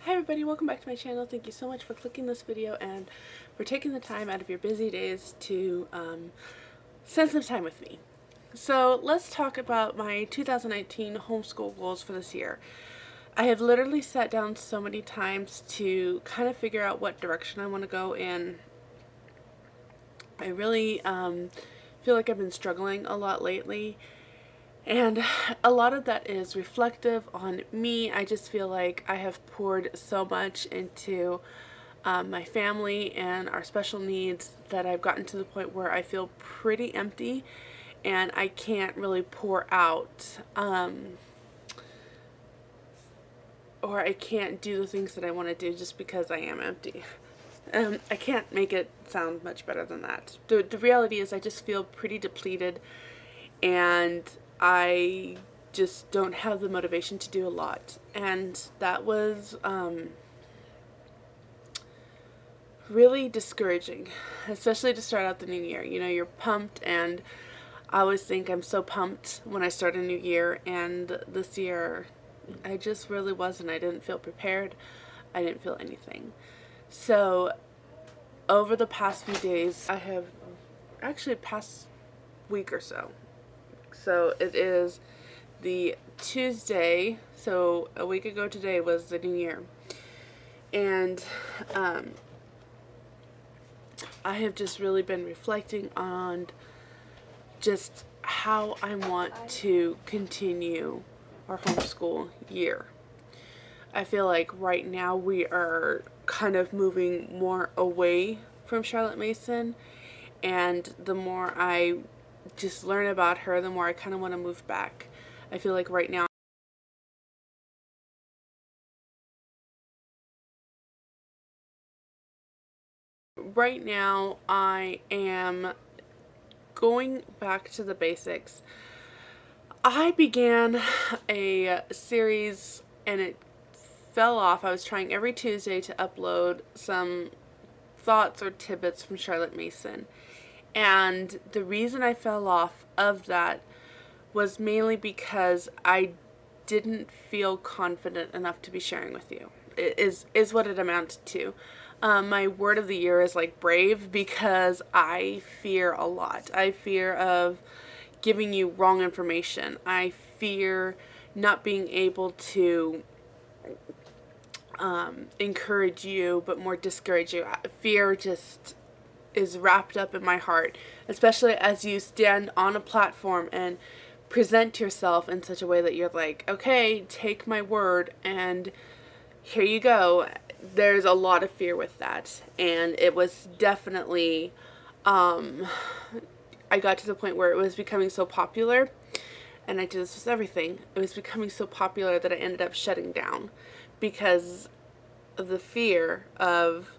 Hi everybody, welcome back to my channel. Thank you so much for clicking this video and for taking the time out of your busy days to spend some time with me. So let's talk about my 2019 homeschool goals for this year. I have literally sat down so many times to kind of figure out what direction I want to go in. I really feel like I've been struggling a lot lately. And a lot of that is reflective on me. I just feel like I have poured so much into my family and our special needs that I've gotten to the point where I feel pretty empty and I can't really pour out or I can't do the things that I want to do just because I am empty. I can't make it sound much better than that. The reality is I just feel pretty depleted and I just don't have the motivation to do a lot, and that was really discouraging, especially to start out the new year. You know, you're pumped, and I always think I'm so pumped when I start a new year, and this year I just really wasn't. I didn't feel prepared. I didn't feel anything. So over the past few days, I have actually past week or so. So it is the Tuesday, so a week ago today was the new year, and I have just really been reflecting on just how I want to continue our homeschool year. I feel like right now we are kind of moving more away from Charlotte Mason, and the more I just learn about her, the more I kind of want to move back. I feel like right now I am going back to the basics. I began a series and it fell off. I was trying every Tuesday to upload some thoughts or tidbits from Charlotte Mason. And the reason I fell off of that was mainly because I didn't feel confident enough to be sharing with you. It is what it amounted to. My word of the year is like brave, because I fear a lot. I fear of giving you wrong information. I fear not being able to encourage you, but more discourage you. Fear just is wrapped up in my heart, especially as you stand on a platform and present yourself in such a way that you're like, okay, take my word and here you go. There's a lot of fear with that, and it was definitely I got to the point where it was becoming so popular, and I do this with everything. It was becoming so popular that I ended up shutting down because of the fear of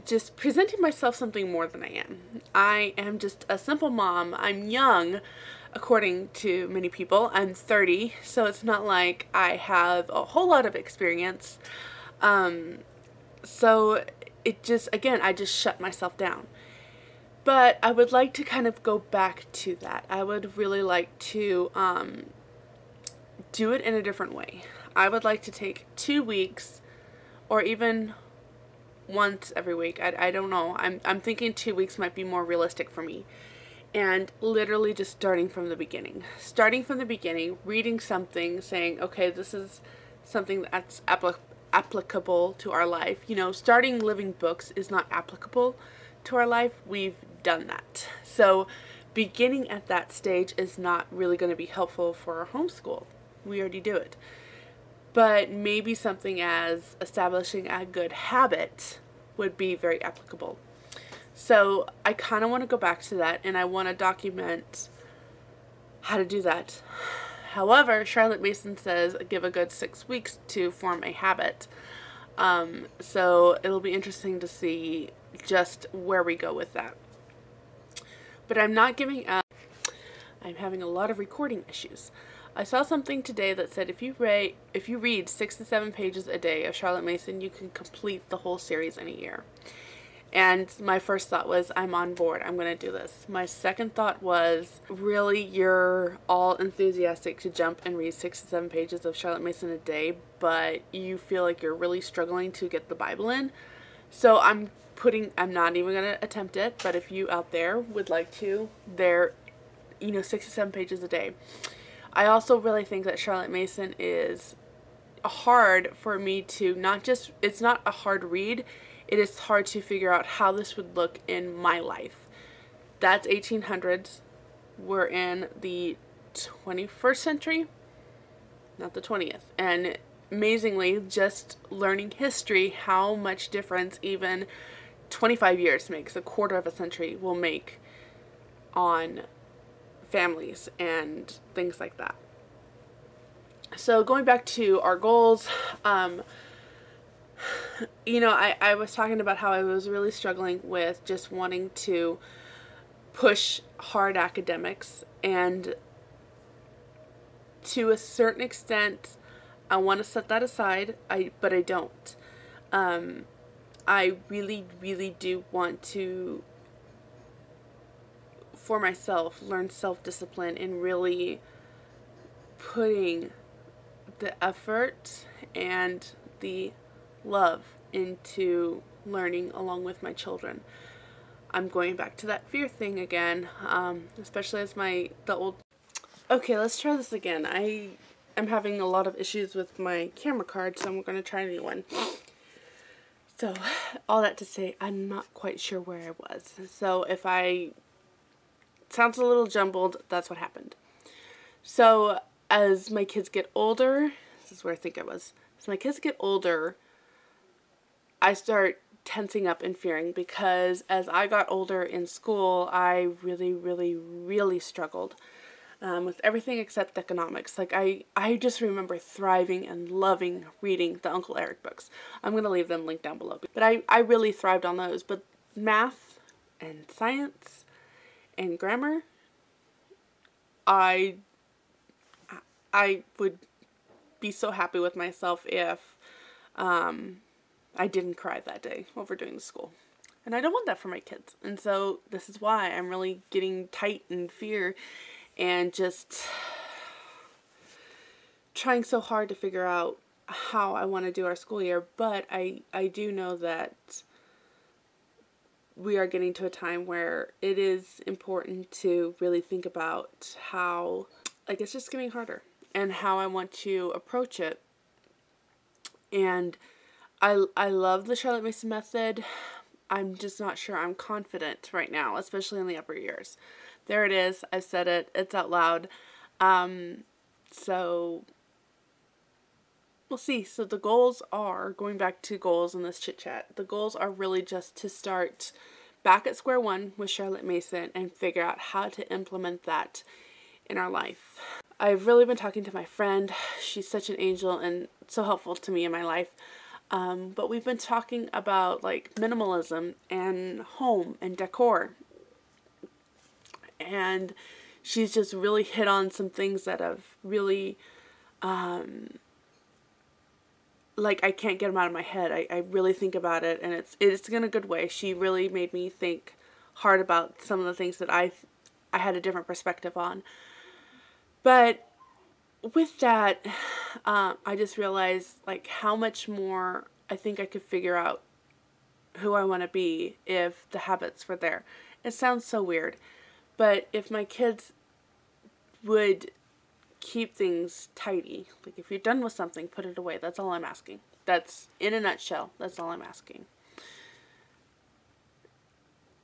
just presenting myself something more than I am. I am just a simple mom. I'm young, according to many people. I'm 30, so it's not like I have a whole lot of experience. So it just, again, I just shut myself down. But I would like to kind of go back to that. I would really like to do it in a different way. I would like to take 2 weeks, or even once every week. I don't know. I'm thinking 2 weeks might be more realistic for me. And literally just starting from the beginning. Starting from the beginning, reading something, saying, okay, this is something that's applicable to our life. You know, starting living books is not applicable to our life. We've done that. So beginning at that stage is not really going to be helpful for our homeschool. We already do it. But maybe something as establishing a good habit would be very applicable. So I kind of want to go back to that, and I want to document how to do that. However, Charlotte Mason says give a good 6 weeks to form a habit. So it'll be interesting to see just where we go with that. But I'm not giving up. I'm having a lot of recording issues. I saw something today that said if you read 6 to 7 pages a day of Charlotte Mason, you can complete the whole series in a year. And my first thought was, I'm on board. I'm going to do this. My second thought was, really, you're all enthusiastic to jump and read 6 to 7 pages of Charlotte Mason a day, but you feel like you're really struggling to get the Bible in. So I'm not even going to attempt it, but if you out there would like to, 6 to 7 pages a day. I also really think that Charlotte Mason is hard for me to it's not a hard read. It is hard to figure out how this would look in my life. That's 1800s. We're in the 21st century, not the 20th. And amazingly, just learning history, how much difference even 25 years makes, a quarter of a century will make on families and things like that. So going back to our goals, I was talking about how I was really struggling with just wanting to push hard academics, and to a certain extent I want to set that aside, but I don't. I really, really do want to, for myself, learn self-discipline and really putting the effort and the love into learning along with my children. I'm going back to that fear thing again, especially as Okay, let's try this again. I am having a lot of issues with my camera card, so I'm going to try a new one. So, all that to say, I'm not quite sure where I was. So, if sounds a little jumbled, that's what happened. So, as my kids get older, this is where I think I was. As my kids get older, I start tensing up and fearing, because as I got older in school, I really, really, really struggled with everything except economics. Like, I just remember thriving and loving reading the Uncle Eric books. I'm going to leave them linked down below. But I really thrived on those. But math and science and grammar, I would be so happy with myself if I didn't cry that day over doing the school. And I don't want that for my kids. And so this is why I'm really getting tight in fear and just trying so hard to figure out how I want to do our school year. But I do know that we are getting to a time where it is important to really think about how, it's just getting harder and how I want to approach it. And I love the Charlotte Mason method. I'm just not sure I'm confident right now, especially in the upper years. There it is. I've said it. It's out loud. So we'll see. So the goals are, going back to goals in this chit chat, the goals are really just to start back at square one with Charlotte Mason and figure out how to implement that in our life. I've really been talking to my friend. She's such an angel and so helpful to me in my life. But we've been talking about minimalism and home and decor. And she's just really hit on some things that have really, I can't get them out of my head. I really think about it, and it's in a good way. She really made me think hard about some of the things that I had a different perspective on. But with that, I just realized how much more I think I could figure out who I want to be if the habits were there. It sounds so weird, but if my kids would keep things tidy, if you're done with something, put it away. That's all I'm asking. That's, in a nutshell, that's all I'm asking.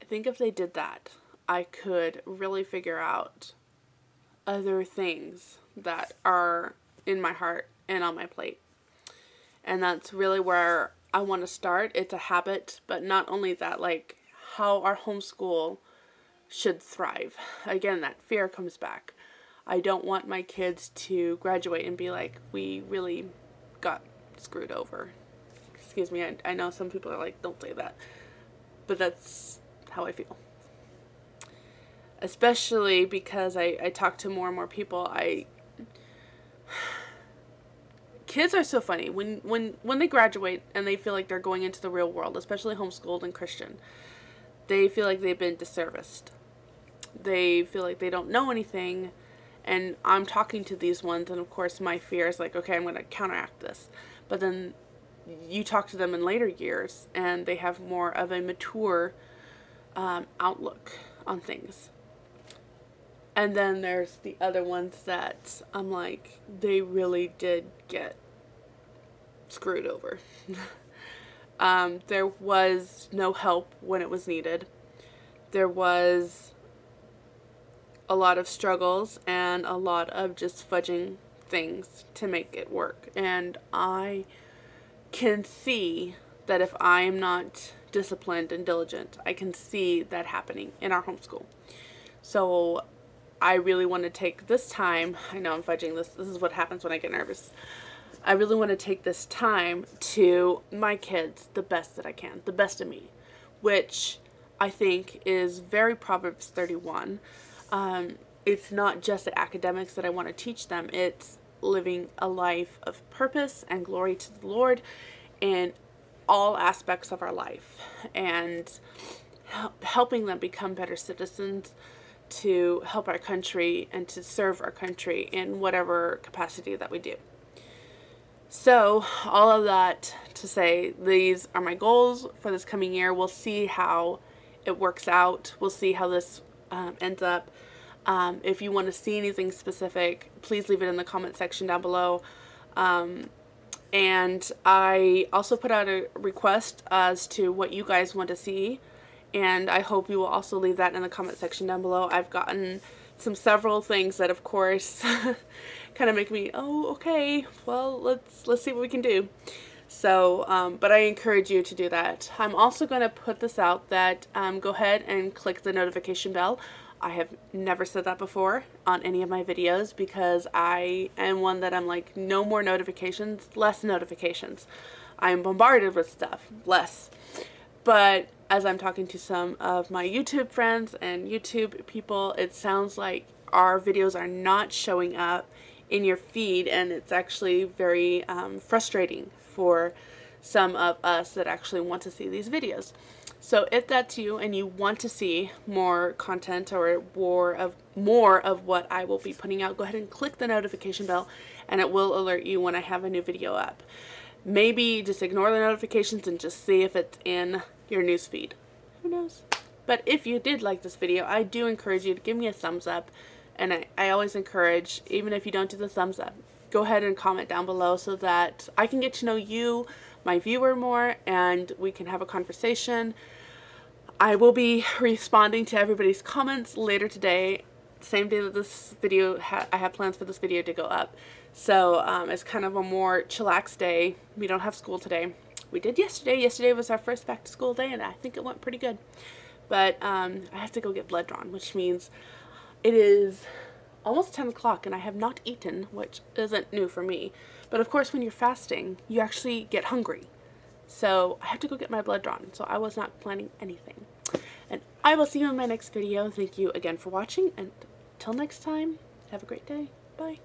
I think if they did that, I could really figure out other things that are in my heart and on my plate. And that's really where I want to start. It's a habit, but not only that, how our homeschool should thrive. Again, that fear comes back. I don't want my kids to graduate and be like, we really got screwed over. Excuse me, I know some people are like, don't say that. But that's how I feel. Especially because I talk to more and more people. kids are so funny. When they graduate and they feel like they're going into the real world, especially homeschooled and Christian, they feel like they've been disserviced. They feel like they don't know anything. And I'm talking to these ones, and of course my fear is like, okay, I'm going to counteract this. But then you talk to them in later years, and they have more of a mature outlook on things. And then there's the other ones that I'm like, they really did get screwed over. There was no help when it was needed. There was a lot of struggles and a lot of just fudging things to make it work. And I can see that if I am not disciplined and diligent, I can see that happening in our homeschool. So I really want to take this time, I know I'm fudging this, this is what happens when I get nervous. I really want to take this time to my kids the best that I can, the best of me, which I think is very Proverbs 31. It's not just the academics that I want to teach them. It's living a life of purpose and glory to the Lord in all aspects of our life, and helping them become better citizens, to help our country and to serve our country in whatever capacity that we do. So all of that to say, these are my goals for this coming year. We'll see how it works out. We'll see how this ends up. If you want to see anything specific, please leave it in the comment section down below. And I also put out a request as to what you guys want to see, and I hope you will also leave that in the comment section down below. I've gotten several things that of course kind of make me, oh, okay, well, let's see what we can do. So, but I encourage you to do that. I'm also going to put this out that go ahead and click the notification bell. I have never said that before on any of my videos, because I am one that I'm like, no more notifications, less notifications. I am bombarded with stuff, less. But as I'm talking to some of my YouTube friends and YouTube people, it sounds like our videos are not showing up in your feed, and it's actually very frustrating for some of us that actually want to see these videos. So if that's you and you want to see more content or more of what I will be putting out, go ahead and click the notification bell, and it will alert you when I have a new video up. Maybe just ignore the notifications and just see if it's in your news feed. Who knows? But if you did like this video, I do encourage you to give me a thumbs up. And I always encourage, even if you don't do the thumbs up, go ahead and comment down below so that I can get to know you, my viewer, more, and we can have a conversation. I will be responding to everybody's comments later today, same day that this video, I have plans for this video to go up. So it's kind of a more chillax day. We don't have school today. We did yesterday. Yesterday was our first back to school day, and I think it went pretty good. But I have to go get blood drawn, which means it is almost 10 o'clock and I have not eaten, which isn't new for me. But of course, when you're fasting, you actually get hungry. So I have to go get my blood drawn. So I was not planning anything. And I will see you in my next video. Thank you again for watching. And until next time, have a great day. Bye.